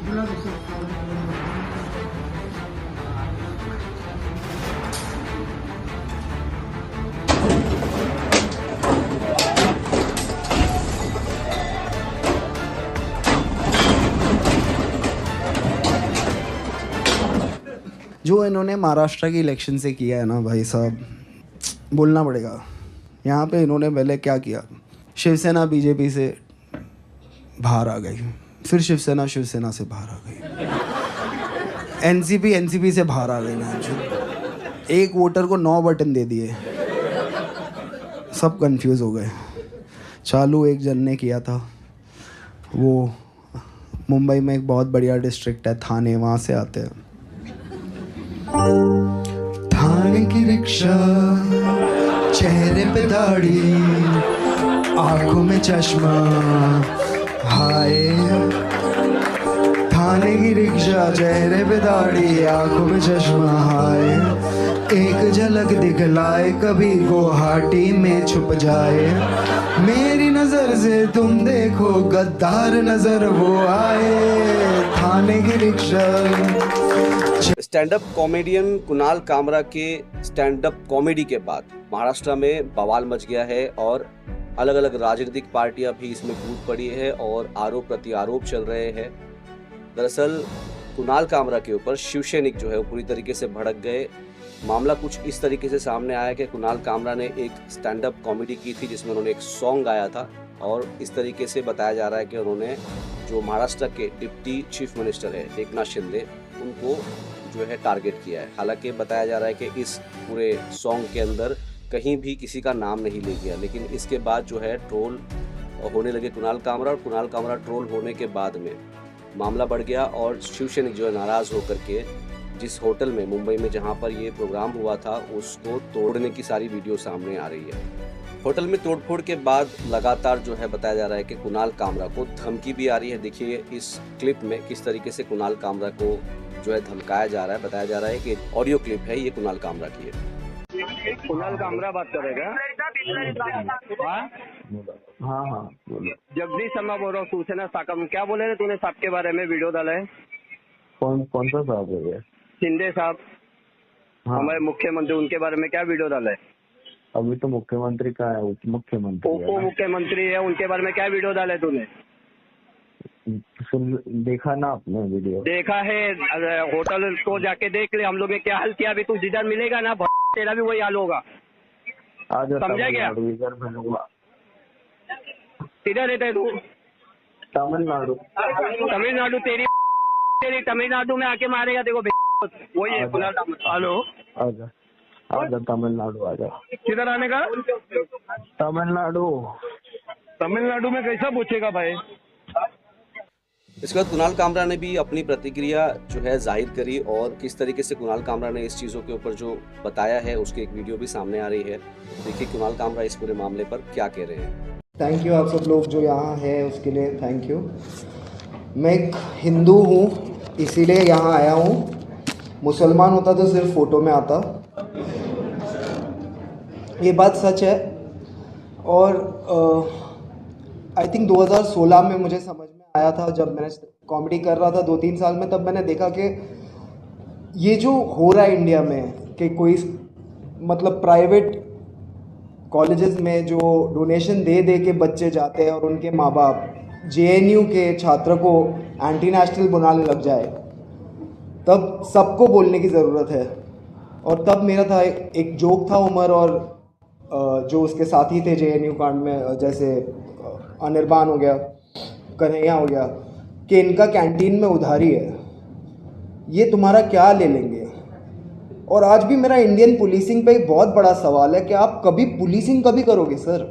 जो इन्होंने महाराष्ट्र की इलेक्शन से किया है ना भाई साहब, बोलना पड़ेगा। यहाँ पे इन्होंने पहले क्या किया, शिवसेना बीजेपी से बाहर आ गई, फिर शिवसेना से बाहर आ गई, एनसीपी से बाहर आ गई ना। एक वोटर को 9 बटन दे दिए, सब कंफ्यूज हो गए। चालू एक जन ने किया था, वो मुंबई में एक बहुत बढ़िया डिस्ट्रिक्ट है थाने, वहाँ से आते हैं। थाने की रिक्शा, चेहरे पे दाढ़ी, आंखों में चश्मा, हाय। थाने की रिक्शा, चेहरे पे दाढ़ी, आंखों में चश्मा, हाय। एक झलक दिखलाए कभी गुवाहाटी में छुप जाए, मेरी नजर से तुम देखो गद्दार नजर वो आए। थाने की rickshaw. Stand up comedian Kunal Kamra के स्टैंड अप कॉमेडी के बाद महाराष्ट्र में बवाल मच गया है और अलग अलग राजनीतिक पार्टियां भी इसमें कूद पड़ी है और आरोप प्रति आरोप चल रहे हैं। दरअसल कुणाल कामरा के ऊपर शिवसैनिक जो है वो पूरी तरीके से भड़क गए। मामला कुछ इस तरीके से सामने आया कि कुणाल कामरा ने एक स्टैंड अप कॉमेडी की थी जिसमें उन्होंने एक सॉन्ग गाया था और इस तरीके से बताया जा रहा है कि उन्होंने जो महाराष्ट्र के डिप्टी चीफ मिनिस्टर है एकनाथ शिंदे, उनको जो है टारगेट किया है। हालांकि बताया जा रहा है कि इस पूरे सॉन्ग के अंदर कहीं भी किसी का नाम नहीं ले गया, लेकिन इसके बाद जो है ट्रोल होने लगे कुणाल कामरा, और कुणाल कामरा ट्रोल होने के बाद में मामला बढ़ गया और शिवसैनिक जो है नाराज़ होकर के जिस होटल में मुंबई में जहां पर ये प्रोग्राम हुआ था उसको तोड़ने की सारी वीडियो सामने आ रही है। होटल में तोड़फोड़ के बाद लगातार जो है बताया जा रहा है कि कुणाल कामरा को धमकी भी आ रही है। देखिए इस क्लिप में किस तरीके से कुणाल कामरा को जो है धमकाया जा रहा है। बताया जा रहा है कि ऑडियो क्लिप है, ये कुणाल कामरा की है। कुणाल कामरा बात करेगा। हाँ हाँ बोलो। जगदीश शर्मा बोल रहा हूँ, सूचना शाखा में। क्या बोले थे तूने साहब के बारे में, वीडियो डाला है? कौन सा साहब है ये? शिंदे साहब, हाँ। हमारे मुख्यमंत्री, उनके बारे में क्या वीडियो डाला है? अभी तो मुख्यमंत्री का है, उप मुख्यमंत्री उप मुख्यमंत्री है, उनके बारे में क्या वीडियो डाला है तूने? देखा ना आपने वीडियो? देखा है, होटल को जाके देख ले, हम लोग ने क्या हाल किया। अभी तू जिधर मिलेगा ना तेरा भी वही हाल होगा, समझा क्या? किधर रहता है तू? तमिलनाडु। तमिलनाडु तेरी तमिलनाडु में आके मारेगा देखो, वही है कुणाल कामरा। हेलो, आजा तमिलनाडु आजा। किधर आने का? तमिलनाडु में कैसा पूछेगा भाई? इसके बाद कुणाल कामरा ने भी अपनी प्रतिक्रिया जो है जाहिर करी और किस तरीके से कुणाल कामरा ने इस चीज़ों के ऊपर जो बताया है उसकी एक वीडियो भी सामने आ रही है। देखिए कुणाल कामरा इस पूरे मामले पर क्या कह रहे हैं। थैंक यू आप सब लोग जो यहाँ हैं उसके लिए थैंक यू। मैं एक हिंदू हूँ इसीलिए यहाँ आया हूँ, मुसलमान होता तो सिर्फ फ़ोटो में आता। ये बात सच है और आई थिंक 2016 में मुझे समझ में आया था, जब मैंने कॉमेडी कर रहा था 2-3 साल में, तब मैंने देखा कि ये जो हो रहा है इंडिया में कि कोई मतलब प्राइवेट कॉलेजेस में जो डोनेशन दे दे के बच्चे जाते हैं और उनके माँ बाप जेएनयू के छात्र को एंटी नेशनल बनाने लग जाए, तब सबको बोलने की ज़रूरत है। और तब मेरा था एक जोक था उमर और जो उसके साथी थे जेएनयू कांड में, जैसे अनिर्बान हो गया, कन्हैया हो गया, कि इनका कैंटीन में उधारी है, ये तुम्हारा क्या ले लेंगे। और आज भी मेरा इंडियन पुलिसिंग पे एक बहुत बड़ा सवाल है कि आप कभी पुलिसिंग कभी करोगे सर?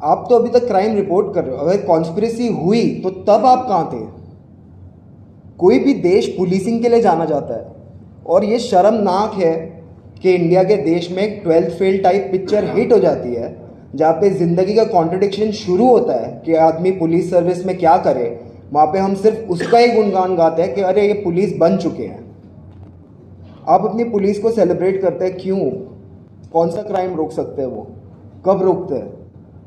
आप तो अभी तक क्राइम रिपोर्ट कर रहे हो, अगर कॉन्स्पिरेसी हुई तो तब आप कहाँ थे? कोई भी देश पुलिसिंग के लिए जाना जाता है और ये शर्मनाक है कि इंडिया के देश में एक 12th fail type picture hit हो जाती है जहाँ पे ज़िंदगी का कॉन्ट्रडिक्शन शुरू होता है कि आदमी पुलिस सर्विस में क्या करे, वहाँ पे हम सिर्फ उसका ही गुणगान गाते हैं कि अरे ये पुलिस बन चुके हैं। आप अपनी पुलिस को सेलिब्रेट करते हैं क्यों? कौन सा क्राइम रोक सकते हैं वो? कब रोकते हैं?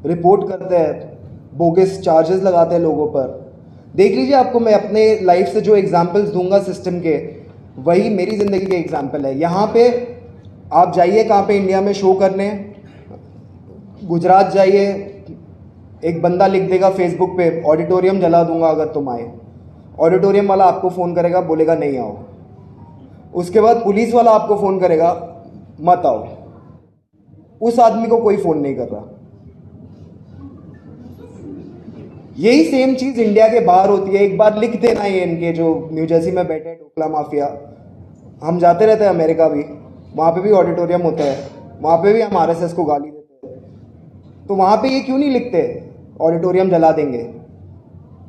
रिपोर्ट करते हैं, बोगस चार्जेस लगाते हैं लोगों पर, देख लीजिए, आपको मैं अपने लाइफ से जो एग्जांपल्स दूंगा सिस्टम के, वही मेरी ज़िंदगी के एग्जांपल है। यहाँ पे आप जाइए कहाँ पे इंडिया में शो करने, गुजरात जाइए, एक बंदा लिख देगा फेसबुक पे ऑडिटोरियम जला दूंगा अगर तुम आए। ऑडिटोरियम वाला आपको फ़ोन करेगा, बोलेगा नहीं आओ। उसके बाद पुलिस वाला आपको फ़ोन करेगा, मत आओ। उस आदमी को कोई फ़ोन नहीं कर रहा। यही सेम चीज़ इंडिया के बाहर होती है। एक बार लिख देना ये इनके जो न्यू जर्सी में बैठे हैं टोकला माफिया, हम जाते रहते हैं अमेरिका भी, वहाँ पे भी ऑडिटोरियम होता है, वहाँ पे भी हम आरएसएस को गाली देते हैं। तो वहाँ पे ये क्यों नहीं लिखते ऑडिटोरियम जला देंगे?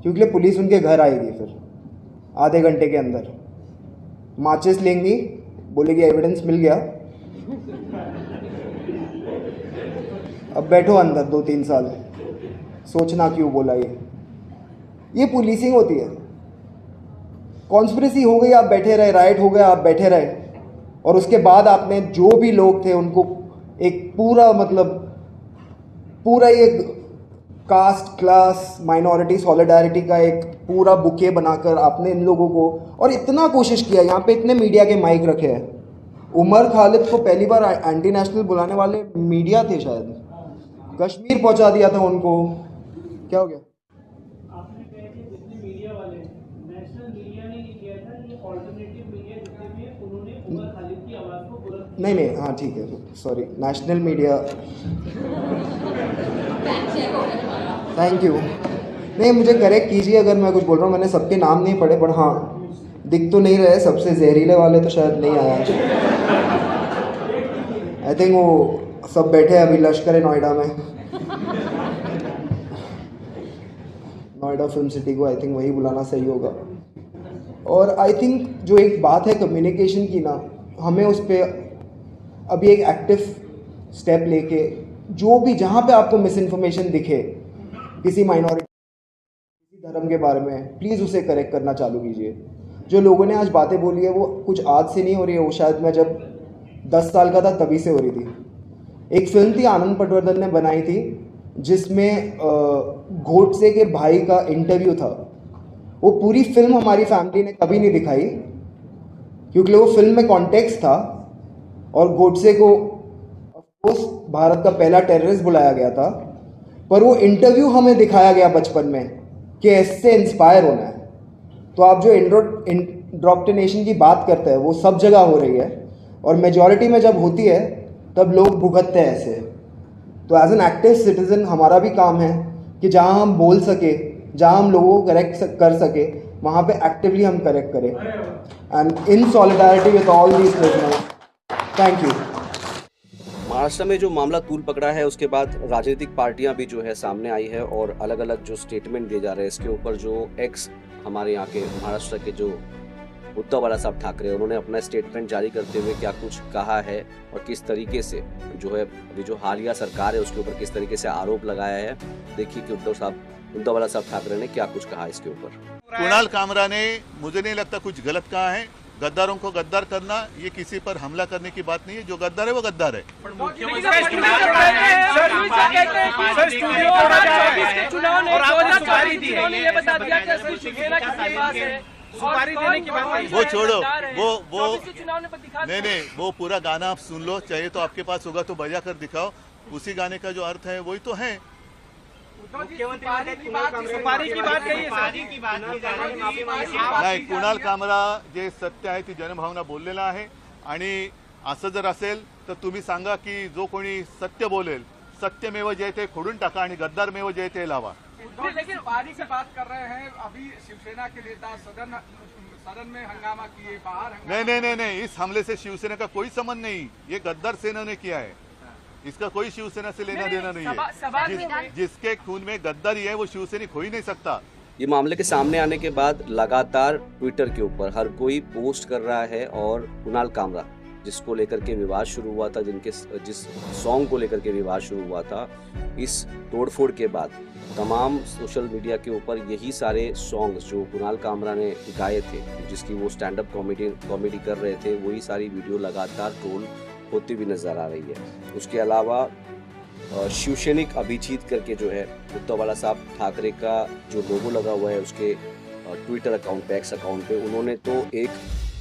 क्योंकि पुलिस उनके घर आएगी, फिर आधे घंटे के अंदर माचिस लेंगी, बोलेगी एविडेंस मिल गया, अब बैठो अंदर 2-3 साल, सोचना क्यों बोला। ये पुलिसिंग होती है। कॉन्स्पिरेसी हो गई, आप बैठे रहे, राइट हो गया, आप बैठे रहे, और उसके बाद आपने जो भी लोग थे उनको एक पूरा पूरा ये कास्ट क्लास माइनॉरिटी सॉलिडारिटी का एक पूरा बुके बनाकर आपने इन लोगों को, और इतना कोशिश किया। यहाँ पे इतने मीडिया के माइक रखे हैं। उमर खालिद को पहली बार एंटी नेशनल बुलाने वाले मीडिया थे, शायद कश्मीर पहुंचा दिया था उनको। क्या हो गया? आपने कहा कि जितने मीडिया वाले नेशनल मीडिया ने नहीं किया था, ये ऑल्टरनेटिव मीडिया जितने भी है उन्होंने उमर खालिद की आवाज़ को बुलंद। नहीं, हाँ ठीक है, sorry, national media, thank you. नहीं, मुझे करेक्ट कीजिए अगर मैं कुछ बोल रहा हूँ। मैंने सबके नाम नहीं पढ़े, पर हाँ दिख तो नहीं रहे, सबसे जहरीले वाले तो शायद नहीं आया। आई थिंक वो सब बैठे हैं अभी लश्कर नोएडा में, नोएडा फिल्म सिटी को, आई थिंक वही बुलाना सही होगा। और आई थिंक जो एक बात है कम्युनिकेशन की ना, हमें उस पर अभी एक एक्टिव स्टेप लेके, जो भी जहाँ पे आपको मिस इन्फॉर्मेशन दिखे किसी माइनॉरिटी, किसी धर्म के बारे में, प्लीज़ उसे करेक्ट करना चालू कीजिए। जो लोगों ने आज बातें बोली है वो कुछ आज से नहीं हो रही है, वो शायद मैं जब 10 साल का था तभी से हो रही थी। एक फिल्म थी आनंद पटवर्धन ने बनाई थी, जिसमें गोडसे के भाई का इंटरव्यू था। वो पूरी फिल्म हमारी फैमिली ने कभी नहीं दिखाई, क्योंकि वो फिल्म में कॉन्टेक्स्ट था, और गोडसे को ऑफकोर्स भारत का पहला टेररिस्ट बुलाया गया था, पर वो इंटरव्यू हमें दिखाया गया बचपन में कि इससे इंस्पायर होना है। तो आप जो इंड्रोक्टिनेशन की बात करते हैं वो सब जगह हो रही है, और मेजॉरिटी में जब होती है तब लोग भुगतते हैं ऐसे। तो एज एन एक्टिव सिटीजन हमारा भी काम है कि जहाँ हम बोल सके, जहाँ हम लोगों को करेक्ट कर सके, वहाँ पे एक्टिवली हम करेक्ट करें, and in solidarity with all these listeners. Thank you. Maharashtra में जो मामला तूल पकड़ा है, उसके बाद राजनीतिक पार्टियां भी जो है सामने आई है और अलग अलग जो स्टेटमेंट दिए जा रहे हैं इसके ऊपर। जो एक्स हमारे यहाँ के महाराष्ट्र के जो उद्धव बाला साहब ठाकरे, उन्होंने अपना स्टेटमेंट जारी करते हुए क्या कुछ कहा है और किस तरीके से जो है अभी जो हालिया सरकार है उसके ऊपर किस तरीके से आरोप लगाया है। देखिए कि उद्धव बाला साहब ठाकरे ने क्या कुछ कहा इसके ऊपर। कुणाल कामरा ने, मुझे नहीं लगता कुछ गलत कहा है। गद्दारों को गद्दार करना ये किसी पर हमला करने की बात नहीं है। जो गद्दार है वो गद्दार है। वो छोड़ो, वो नहीं, वो पूरा गाना आप सुन लो, चाहिए तो आपके पास होगा तो बजा कर दिखाओ। उसी गाने का जो अर्थ है वही तो है। नाही, कुणाल कामरा जे सत्य आहे ती जनभावना बोललेला आहे, आणि असं जर असेल तर तुम्ही सांगा की जो कोणी सत्य बोलेल, सत्यमेव जयते खोडून टाका आणि गद्दारमेव जयते लावा। लेकिन पारी की बात कर रहे हैं, अभी शिवसेना के नेता सदन में हंगामा किए, बाहर नहीं, इस हमले से शिवसेना का कोई संबंध नहीं। ये गद्दार सेना ने किया है, इसका कोई शिवसेना से लेना देना नहीं है। जिसके खून में गद्दारी है वो शिवसैनिक हो ही नहीं सकता। ये मामले के सामने आने के बाद लगातार ट्विटर के ऊपर हर कोई पोस्ट कर रहा है, और कुणाल कामरा जिसको लेकर के विवाद शुरू हुआ था, जिस सॉन्ग को लेकर के विवाद शुरू हुआ था, इस तोड़फोड़ के बाद तमाम सोशल मीडिया के ऊपर यही सारे सॉन्ग्स जो कुणाल कामरा ने गाए थे, जिसकी वो स्टैंड अप कॉमेडी कर रहे थे, वही सारी वीडियो लगातार ट्रोल होती भी नजर आ रही है। उसके अलावा शिवसैनिक अभिजीत करके जो है उद्धव बाला साहब ठाकरे का जो लोगो लगा हुआ है उसके ट्विटर अकाउंट पे, एक्स अकाउंट पे, उन्होंने तो एक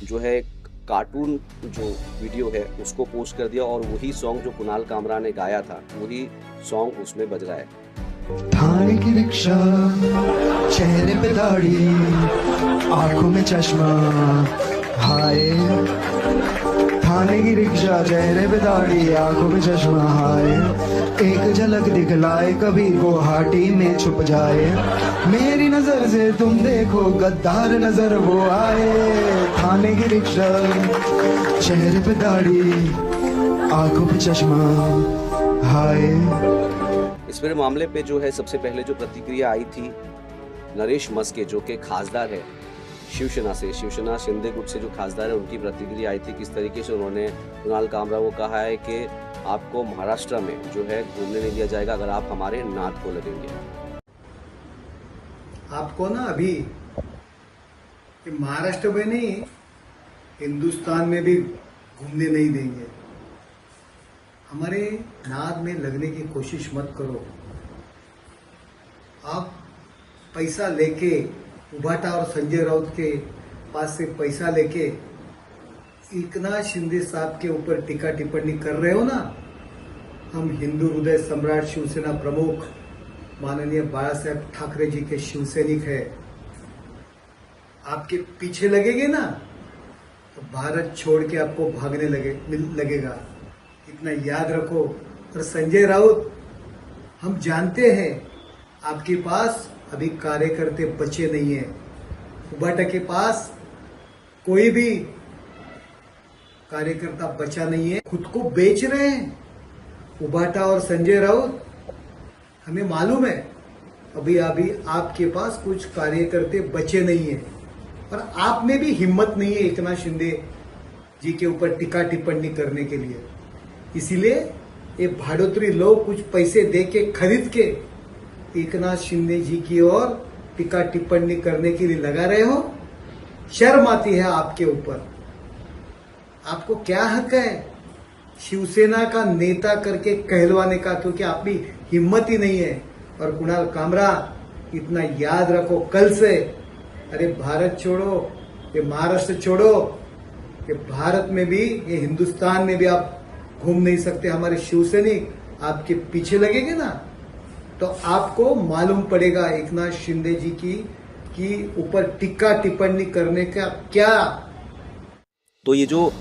जो है कार्टून जो वीडियो है उसको पोस्ट कर दिया और वही सॉन्ग जो कुणाल कामरा ने गाया था वही सॉन्ग उसमें बज रहा है। थाने की रिक्शा, चेहरे पे दाढ़ी, आंखों में चश्मा, हाय। थाने की रिक्शा, चेहरे पे दाढ़ी, आंखों में चश्मा, हाय। एक झलक दिखलाए कभी गुवाहाटी में छुप जाए, मेरी नजर से तुम देखो गद्दार नजर वो आए। थाने की रिक्शा, चेहरे पे दाढ़ी, आंखों पे चश्मा, हाय। इस पूरे मामले पे जो है सबसे पहले जो प्रतिक्रिया आई थी नरेश मस्के जो कि खासदार है शिवसेना से, शिवसेना शिंदे गुट से जो खासदार है, उनकी प्रतिक्रिया आई थी। किस तरीके से उन्होंने कुणाल कामरा को कहा है कि आपको महाराष्ट्र में जो है घूमने नहीं दिया जाएगा अगर आप हमारे नाथ को लगेंगे। आपको ना अभी महाराष्ट्र में नहीं हिंदुस्तान में भी घूमने नहीं देंगे। हमारे नाद में लगने की कोशिश मत करो। आप पैसा लेके उभाटा और संजय राउत के पास से पैसा लेके एकनाथ शिंदे साहब के ऊपर टीका टिप्पणी कर रहे हो ना। हम हिंदू हृदय सम्राट शिवसेना प्रमुख माननीय बाला साहेब ठाकरे जी के शिवसैनिक है। आपके पीछे लगेंगे ना तो भारत छोड़ के आपको भागने लगेगा, इतना याद रखो। और संजय राउत, हम जानते हैं आपके पास अभी कार्यकर्ता बचे नहीं है। उबाटा के पास कोई भी कार्यकर्ता बचा नहीं है, खुद को बेच रहे हैं उबाटा और संजय राउत। हमें मालूम है अभी आपके पास कुछ कार्यकर्ता बचे नहीं है और आप में भी हिम्मत नहीं है एकनाथ शिंदे जी के ऊपर टीका टिप्पणी करने के लिए। इसीलिए ये भाड़ोत्री लोग कुछ पैसे दे के खरीद के एकनाथ शिंदे जी की ओर टीका टिप्पणी करने के लिए लगा रहे हो। शर्म आती है आपके ऊपर। आपको क्या हक है शिवसेना का नेता करके कहलवाने का, क्योंकि आप भी हिम्मत ही नहीं है। और कुणाल कामरा, इतना याद रखो कल से, अरे भारत छोड़ो, ये महाराष्ट्र छोड़ो, ये भारत में भी, ये हिंदुस्तान में भी आप घूम नहीं सकते। हमारे शिवसैनिक आपके पीछे लगेंगे ना तो आपको मालूम पड़ेगा एकनाथ शिंदे जी की ऊपर टीका टिप्पणी करने का क्या। तो ये जो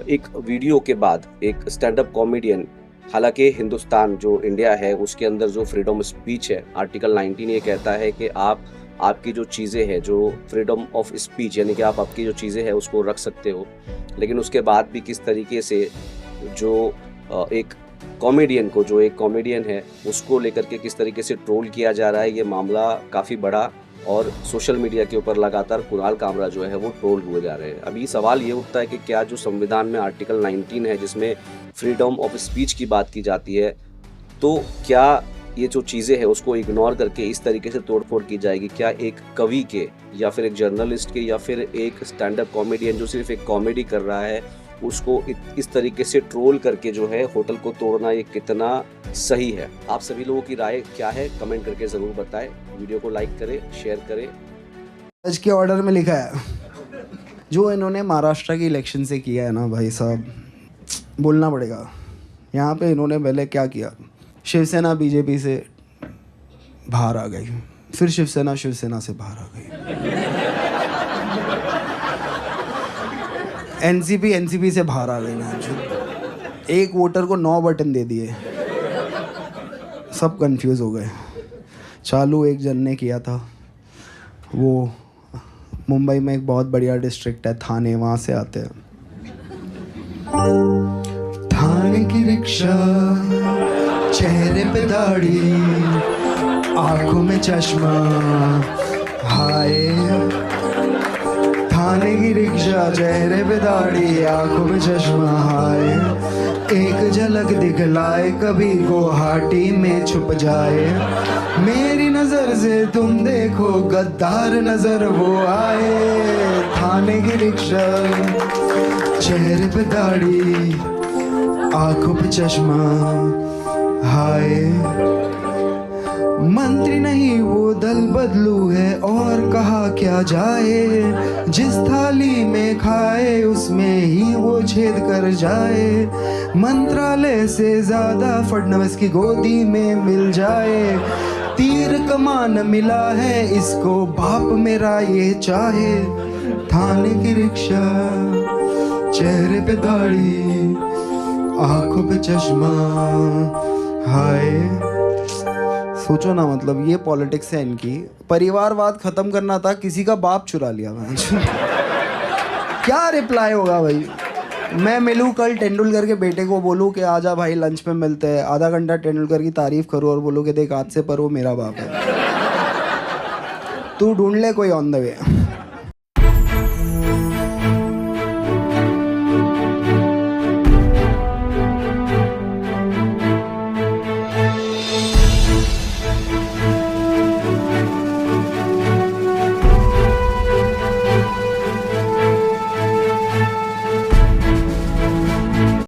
एक वीडियो के बाद एक स्टैंड अप कॉमेडियन, हालांकि हिंदुस्तान जो इंडिया है उसके अंदर जो फ्रीडम ऑफ स्पीच है, आर्टिकल 19 ये कहता है कि आपकी जो चीज़ें हैं, जो फ्रीडम ऑफ स्पीच यानी कि आप आपकी जो चीज़ें हैं उसको रख सकते हो, लेकिन उसके बाद भी किस तरीके से जो एक कॉमेडियन को, जो एक कॉमेडियन है उसको लेकर के किस तरीके से ट्रोल किया जा रहा है, ये मामला काफ़ी बड़ा और सोशल मीडिया के ऊपर लगातार कुणाल कामरा जो है वो ट्रोल हुए जा रहे हैं। अभी सवाल ये उठता है कि क्या जो संविधान में आर्टिकल 19 है जिसमें फ्रीडम ऑफ स्पीच की बात की जाती है, तो क्या ये जो चीज़ें हैं उसको इग्नोर करके इस तरीके से तोड़फोड़ की जाएगी? क्या एक कवि के या फिर एक जर्नलिस्ट के या फिर एक स्टैंड अप कॉमेडियन जो सिर्फ एक कॉमेडी कर रहा है उसको इस तरीके से ट्रोल करके जो है होटल को तोड़ना, ये कितना सही है? आप सभी लोगों की राय क्या है कमेंट करके ज़रूर बताएं। वीडियो को लाइक करें, शेयर करें। जज के ऑर्डर में लिखा है जो इन्होंने महाराष्ट्र की इलेक्शन से किया है ना भाई साहब, बोलना पड़ेगा। यहाँ पे इन्होंने पहले क्या किया, शिवसेना बीजेपी से बाहर आ गई, फिर शिवसेना से बाहर आ गई, एनसीपी से बाहर आ गई। एक वोटर को 9 बटन दे दिए, सब कंफ्यूज हो गए। चालू एक जन ने किया था, वो मुंबई में एक बहुत बढ़िया डिस्ट्रिक्ट है थाने, वहाँ से आते हैं। थाने की रिक्शा, चेहरे पे दाढ़ी, आंखों में चश्मा, हाय। थाने की रिक्शा, चेहरे पे दाढ़ी, आंखों में चश्मा, हाय। एक झलक दिखलाए कभी गुवाहाटी में छुप जाए, मेरी नजर से तुम देखो गद्दार नजर वो आए। थाने की रिक्शा, चेहरे पे दाढ़ी, आंखों पे चश्मा, हाय मंत्री नहीं वो दल बदलू है और कहा क्या जाए, जिस थाली में खाए उसमें ही वो छेद कर जाए, मंत्रालय से ज्यादा फडणवीस की गोदी में मिल जाए, तीर कमान मिला है इसको बाप मेरा ये चाहे, थाने की रिक्शा चेहरे पे दाढ़ी आंखों पे चश्मा, हाय सोचो ना, मतलब ये पॉलिटिक्स है इनकी। परिवारवाद खत्म करना था, किसी का बाप चुरा लिया मैं क्या रिप्लाई होगा भाई? मैं मिलूं कल तेंदुलकर के बेटे को, बोलूं कि आजा भाई लंच पे मिलते हैं, आधा घंटा तेंदुलकर की तारीफ करूं और बोलूं कि देख आज से पर वो मेरा बाप है, तू ढूंढ ले कोई ऑन द वे।